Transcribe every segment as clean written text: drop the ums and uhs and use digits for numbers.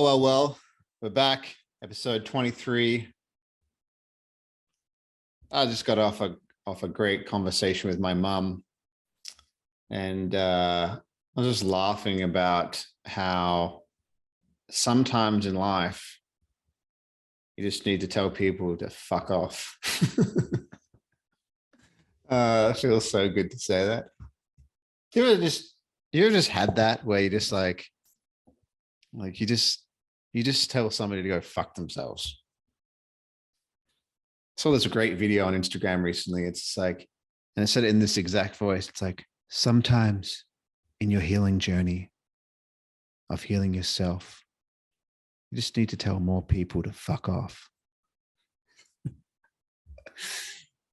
Well. We're back. Episode 23. I just got off a great conversation with my mum. And I was just laughing about how sometimes in life, you just need to tell people to fuck off. It feels so good to say that. You ever just had that where you just like you just tell somebody to go fuck themselves. I saw this great video on Instagram recently. It's like, and I said it in this exact voice. It's like, sometimes in your healing journey of healing yourself, you just need to tell more people to fuck off.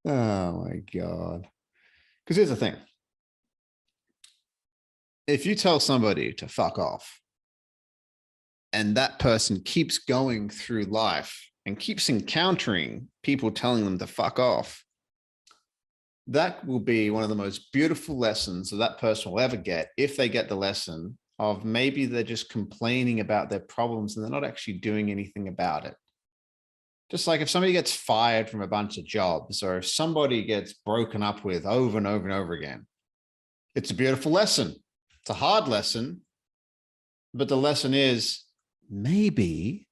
Oh my God. Because here's the thing. If you tell somebody to fuck off and that person keeps going through life and keeps encountering people telling them to fuck off, that will be one of the most beautiful lessons that person will ever get, if they get the lesson of maybe they're just complaining about their problems and they're not actually doing anything about it. Just like if somebody gets fired from a bunch of jobs, or if somebody gets broken up with over and over and over again, it's a beautiful lesson. It's a hard lesson, but the lesson is maybe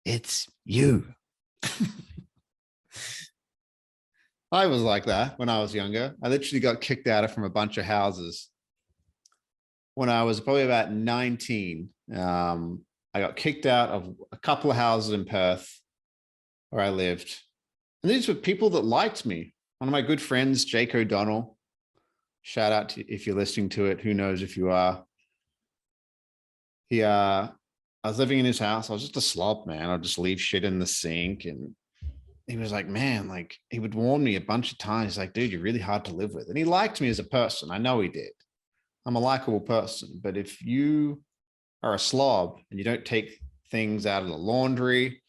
it's you. I was like that when I was younger. I literally got kicked out of from a bunch of houses. When I was probably about 19, I got kicked out of a couple of houses in Perth where I lived. And these were people that liked me. One of my good friends, Jake O'Donnell, shout out to if you're listening to it. Who knows if you are. I was living in his house. I was just a slob, man. I'd just leave shit in the sink. And he was like, man, like he would warn me a bunch of times. He's like, dude, you're really hard to live with. And he liked me as a person. I know he did. I'm a likable person. But if you are a slob and you don't take things out of the laundry,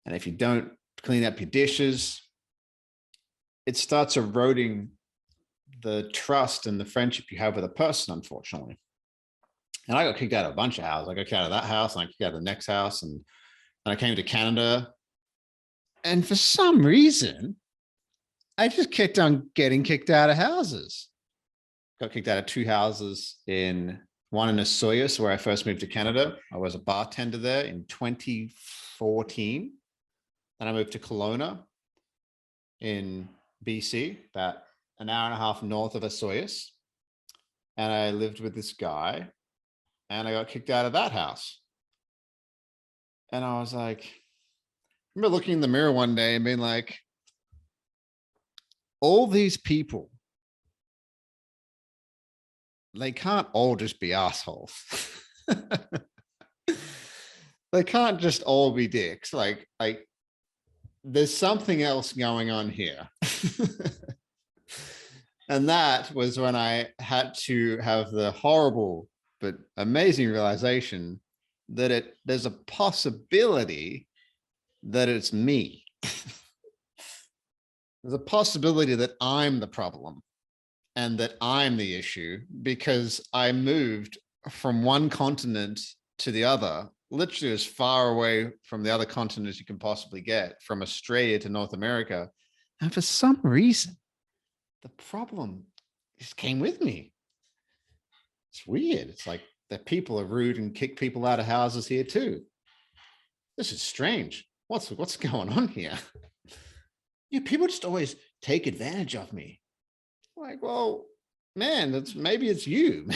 and if you don't clean up your dishes, it starts eroding the trust and the friendship you have with a person, unfortunately. And I got kicked out of a bunch of houses. I got kicked out of that house, and I got kicked out of the next house, and I came to Canada. And for some reason, I just kept on getting kicked out of houses. Got kicked out of 2 houses, one in Osoyoos, where I first moved to Canada. I was a bartender there in 2014. Then I moved to Kelowna in BC, about an hour and a half north of Osoyoos. And I lived with this guy, and I got kicked out of that house. And I was like, I remember looking in the mirror one day and being like, all these people, they can't all just be assholes. They can't just all be dicks. Like there's something else going on here. And that was when I had to have the horrible but amazing realization that there's a possibility that it's me. There's a possibility that I'm the problem and that I'm the issue, because I moved from one continent to the other, literally as far away from the other continent as you can possibly get, from Australia to North America. And for some reason, the problem just came with me. It's weird. It's like that people are rude and kick people out of houses here too. This is strange. What's going on here? Yeah, people just always take advantage of me. Like, well, man, maybe it's you.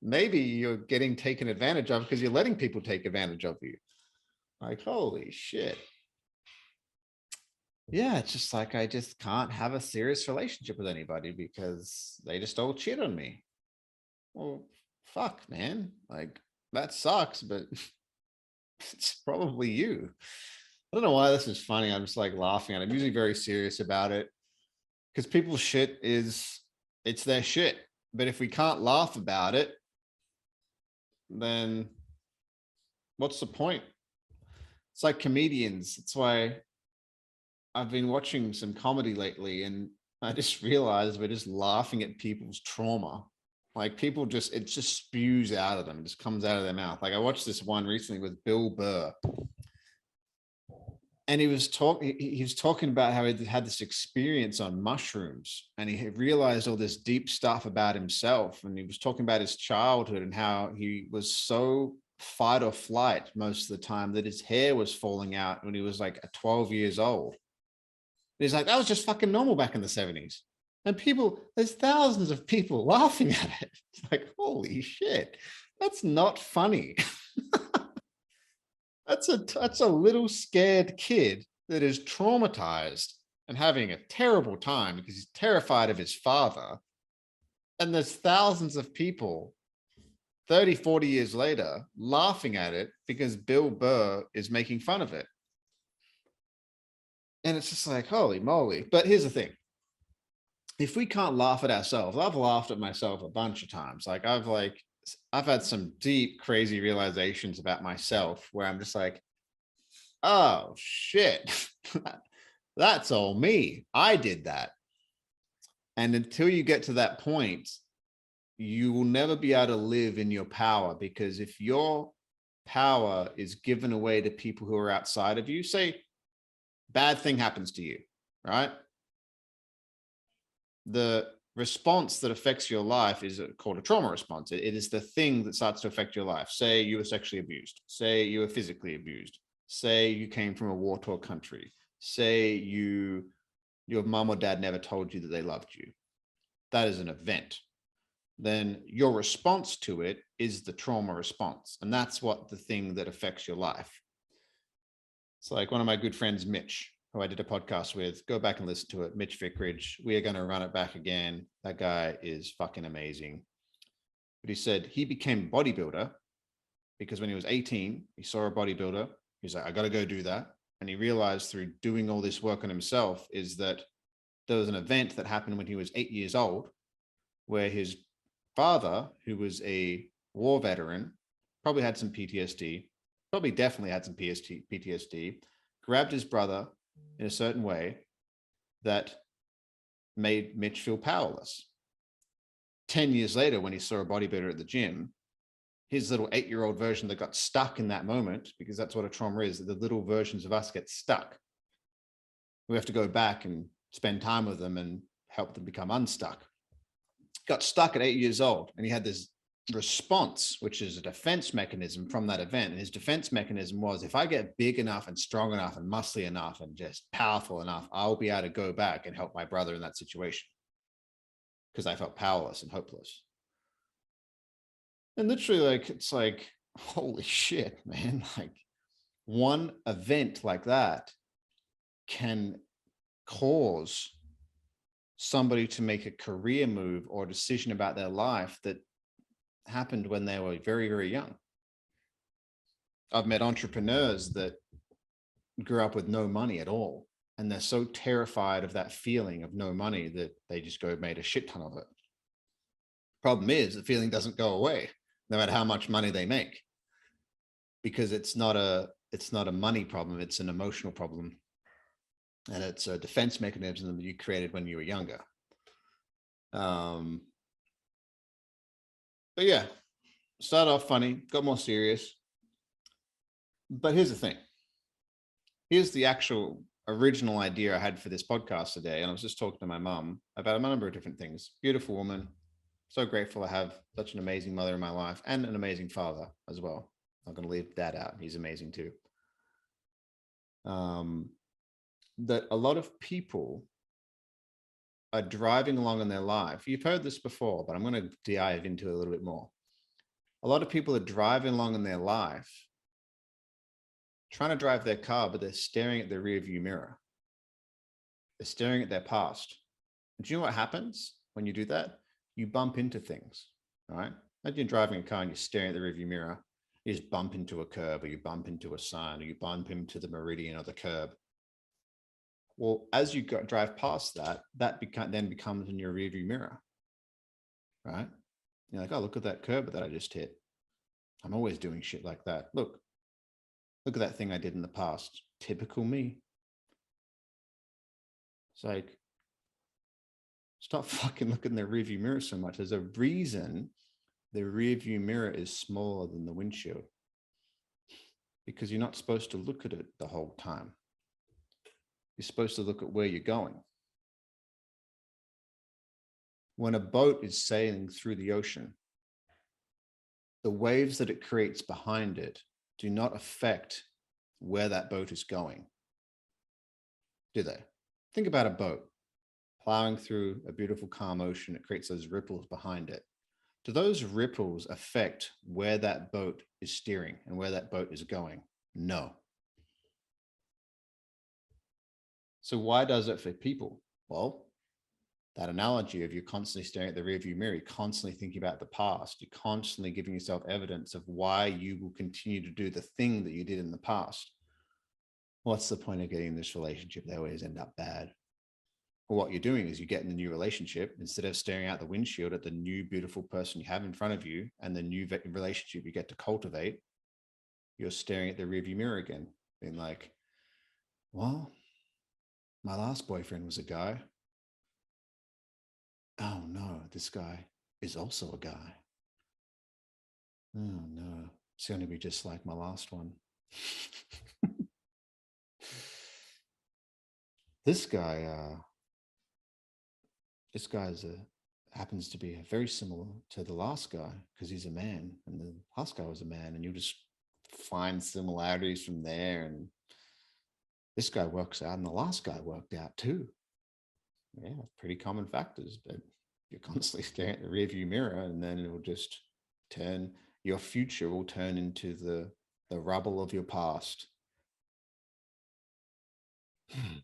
Maybe you're getting taken advantage of because you're letting people take advantage of you. Like, holy shit. Yeah, it's just like I just can't have a serious relationship with anybody because they just all cheat on me. Well, fuck, man. Like, that sucks, but it's probably you. I don't know why this is funny. I'm just like laughing at it. I'm usually very serious about it because people's shit it's their shit. But if we can't laugh about it, then what's the point? It's like comedians. It's why I've been watching some comedy lately, and I just realized we're just laughing at people's trauma. Like people just, it just spews out of them. It just comes out of their mouth. Like I watched this one recently with Bill Burr, and he was talking about how he had this experience on mushrooms, and he realized all this deep stuff about himself. And he was talking about his childhood and how he was so fight or flight most of the time that his hair was falling out when he was like 12 years old. He's like, that was just fucking normal back in the 70s. And people, there's thousands of people laughing at it. It's like, holy shit, that's not funny. That's a little scared kid that is traumatized and having a terrible time because he's terrified of his father. And there's thousands of people 30, 40 years later laughing at it because Bill Burr is making fun of it. And it's just like, holy moly. But here's the thing. If we can't laugh at ourselves, I've laughed at myself a bunch of times. I've had some deep, crazy realizations about myself where I'm just like, oh shit, that's all me. I did that. And until you get to that point, you will never be able to live in your power, because if your power is given away to people who are outside of you, say bad thing happens to you, right? The response that affects your life is called a trauma response. It is the thing that starts to affect your life. Say you were sexually abused, say you were physically abused, say you came from a war-torn country, say your mom or dad never told you that they loved you. That is an event. Then your response to it is the trauma response. And that's what the thing that affects your life. It's like one of my good friends, Mitch, who I did a podcast with, go back and listen to it. Mitch Vickridge. We are going to run it back again. That guy is fucking amazing. But he said he became a bodybuilder because when he was 18, he saw a bodybuilder. He's like, I got to go do that. And he realized through doing all this work on himself is that there was an event that happened when he was 8 years old where his father, who was a war veteran, probably had some PTSD, probably definitely had some PTSD, grabbed his brother in a certain way that made Mitch feel powerless. 10 years later, when he saw a bodybuilder at the gym, his little 8-year-old version that got stuck in that moment, because that's what a trauma is, the little versions of us get stuck. We have to go back and spend time with them and help them become unstuck. Got stuck at 8 years old, and he had this response, which is a defense mechanism from that event. And his defense mechanism was, if I get big enough and strong enough and muscly enough and just powerful enough, I'll be able to go back and help my brother in that situation, because I felt powerless and hopeless. And literally, like, it's like, holy shit, man. Like, one event like that can cause somebody to make a career move or a decision about their life that happened when they were very, very young. I've met entrepreneurs that grew up with no money at all, and they're so terrified of that feeling of no money that they just go made a shit ton of it. Problem is, the feeling doesn't go away no matter how much money they make, because it's not a money problem, it's an emotional problem. And it's a defense mechanism that you created when you were younger. But yeah, started off funny, got more serious. But here's the thing. Here's the actual original idea I had for this podcast today. And I was just talking to my mom about a number of different things. Beautiful woman. So grateful to have such an amazing mother in my life and an amazing father as well. I'm going to leave Dad out. He's amazing too. That a lot of people are driving along in their life. You've heard this before, but I'm going to dive into it a little bit more. A lot of people are driving along in their life, trying to drive their car, but they're staring at the rearview mirror. They're staring at their past. And do you know what happens when you do that? You bump into things, right? Imagine you're driving a car and you're staring at the rearview mirror. You just bump into a curb, or you bump into a sign, or you bump into the meridian or the curb. Well, as you drive past that, then becomes in your rearview mirror, right? You're like, oh, look at that curb that I just hit. I'm always doing shit like that. Look at that thing I did in the past. Typical me. It's like, Stop fucking looking in the rearview mirror so much. There's a reason the rearview mirror is smaller than the windshield, because you're not supposed to look at it the whole time. You're supposed to look at where you're going. When a boat is sailing through the ocean, the waves that it creates behind it do not affect where that boat is going, do they? Think about a boat plowing through a beautiful calm ocean. It creates those ripples behind it. Do those ripples affect where that boat is steering and where that boat is going? No. So why does it for people? Well, that analogy of you're constantly staring at the rearview mirror, you're constantly thinking about the past, you're constantly giving yourself evidence of why you will continue to do the thing that you did in the past. What's the point of getting in this relationship? They always end up bad. Well, what you're doing is you get in the new relationship, instead of staring out the windshield at the new beautiful person you have in front of you and the new relationship you get to cultivate, you're staring at the rearview mirror again, being like, well, my last boyfriend was a guy. Oh no, this guy is also a guy. Oh no, it's going to be just like my last one. This guy's happens to be very similar to the last guy because he's a man, and the last guy was a man, and you just find similarities from there. And this guy works out, and the last guy worked out too. Yeah, pretty common factors, but you're constantly staring at the rearview mirror, and then it will just turn, your future will turn into the rubble of your past. It's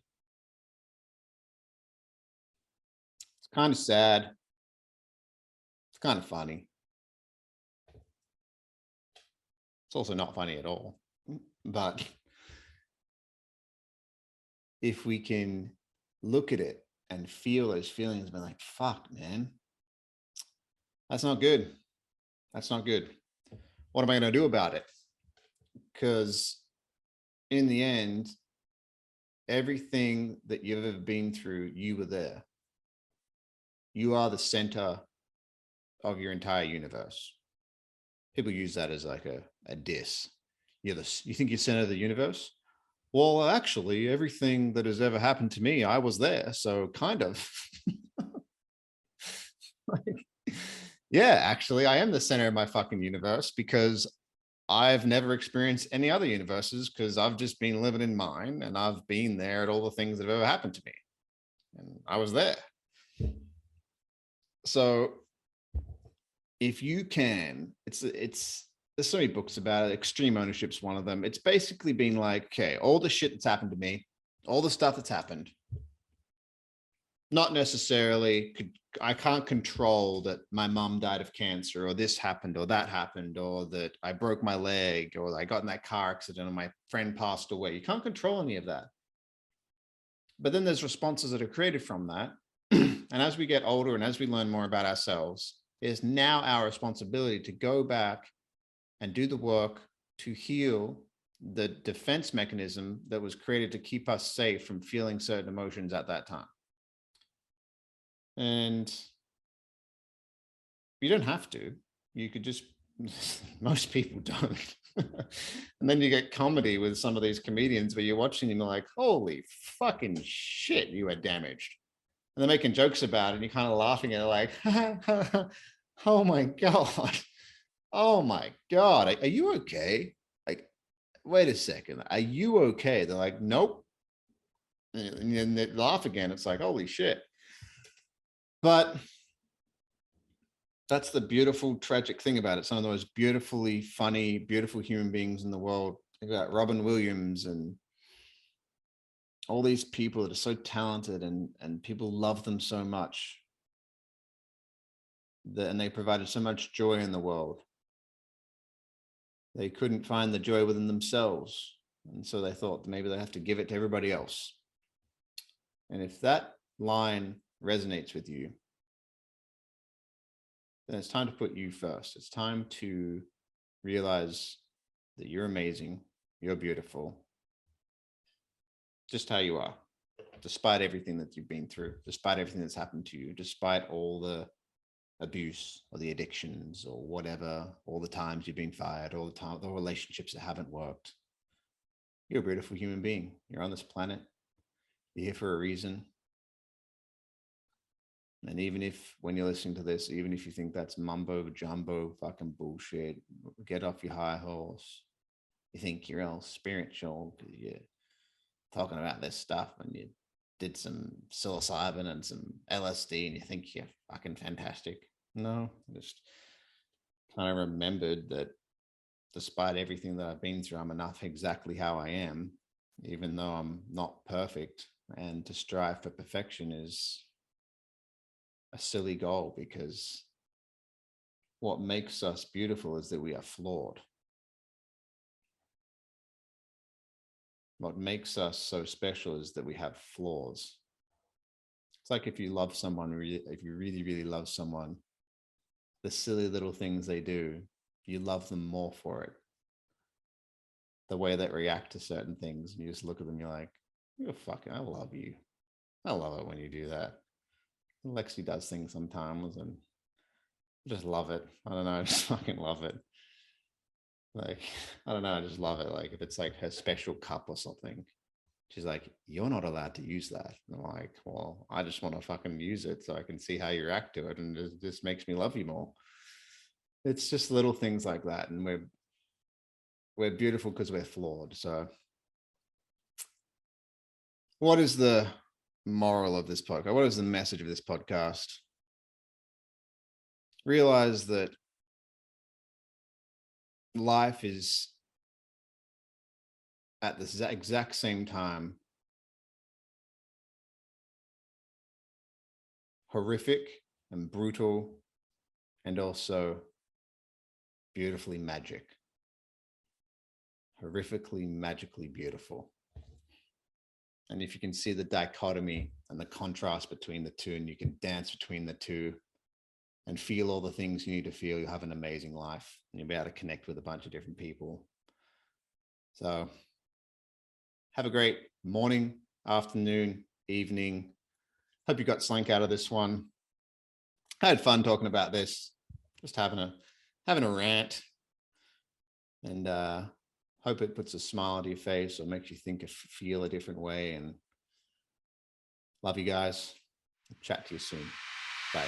kind of sad. It's kind of funny. It's also not funny at all. But if we can look at it and feel those feelings, be like, fuck, man, that's not good. That's not good. What am I going to do about it? Because in the end, everything that you've ever been through, you were there. You are the center of your entire universe. People use that as like a diss. You think you're center of the universe? Well, actually, everything that has ever happened to me, I was there. So kind of. Yeah, actually, I am the center of my fucking universe because I've never experienced any other universes because I've just been living in mine, and I've been there at all the things that have ever happened to me. And I was there. So if you can, there's so many books about it. Extreme Ownership's one of them. It's basically been like, okay, all the shit that's happened to me, all the stuff that's happened, not necessarily, I can't control that my mom died of cancer, or this happened, or that happened, or that I broke my leg, or I got in that car accident, or my friend passed away. You can't control any of that. But then there's responses that are created from that. And as we get older and as we learn more about ourselves, it is now our responsibility to go back and do the work to heal the defense mechanism that was created to keep us safe from feeling certain emotions at that time. And you don't have to. You could just, most people don't. And then you get comedy with some of these comedians where you're watching and you're like, holy fucking shit, you are damaged. And they're making jokes about it, and you're kind of laughing at it like, oh my God. Oh my God. Are you okay? Like, wait a second. Are you okay? They're like, nope. And then they laugh again. It's like, holy shit. But that's the beautiful, tragic thing about it. Some of the most beautifully funny, beautiful human beings in the world. Think about Robin Williams and all these people that are so talented, and people love them so much. And they provided so much joy in the world. They couldn't find the joy within themselves. And so they thought maybe they have to give it to everybody else. And if that line resonates with you, then it's time to put you first. It's time to realize that you're amazing, you're beautiful, just how you are. despite everything that you've been through, despite everything that's happened to you, despite all the abuse or the addictions or whatever, all the times you've been fired, all the time, the relationships that haven't worked. You're a beautiful human being. You're on this planet. You're here for a reason. And even if, when you're listening to this, even if you think that's mumbo jumbo fucking bullshit, get off your high horse. You think you're all spiritual because you're talking about this stuff and you did some psilocybin and some LSD and you think you're fucking fantastic. No, I just kind of remembered that despite everything that I've been through, I'm enough exactly how I am, even though I'm not perfect. And to strive for perfection is a silly goal, because what makes us beautiful is that we are flawed. What makes us so special is that we have flaws. It's like if you love someone, if you really, really love someone, the silly little things they do, you love them more for it. The way they react to certain things, and you just look at them, you're like, you're fucking, I love you. I love it when you do that. Lexi does things sometimes and I just love it. I don't know, I just fucking love it. Like, I don't know, I just love it. Like if it's like her special cup or something, she's like, you're not allowed to use that. And I'm like, well, I just want to fucking use it so I can see how you react to it. And it just makes me love you more. It's just little things like that. And we're beautiful because we're flawed. So what is the moral of this podcast? What is the message of this podcast? Realize that life is at this exact same time horrific and brutal and also beautifully magic. Horrifically, magically beautiful. And if you can see the dichotomy and the contrast between the two, and you can dance between the two and feel all the things you need to feel, you'll have an amazing life and you'll be able to connect with a bunch of different people. So have a great morning, afternoon, evening. Hope you got something out of this one. I had fun talking about this, just having a rant, and hope it puts a smile on your face or makes you think or feel a different way. And love you guys. Chat to you soon. Bye.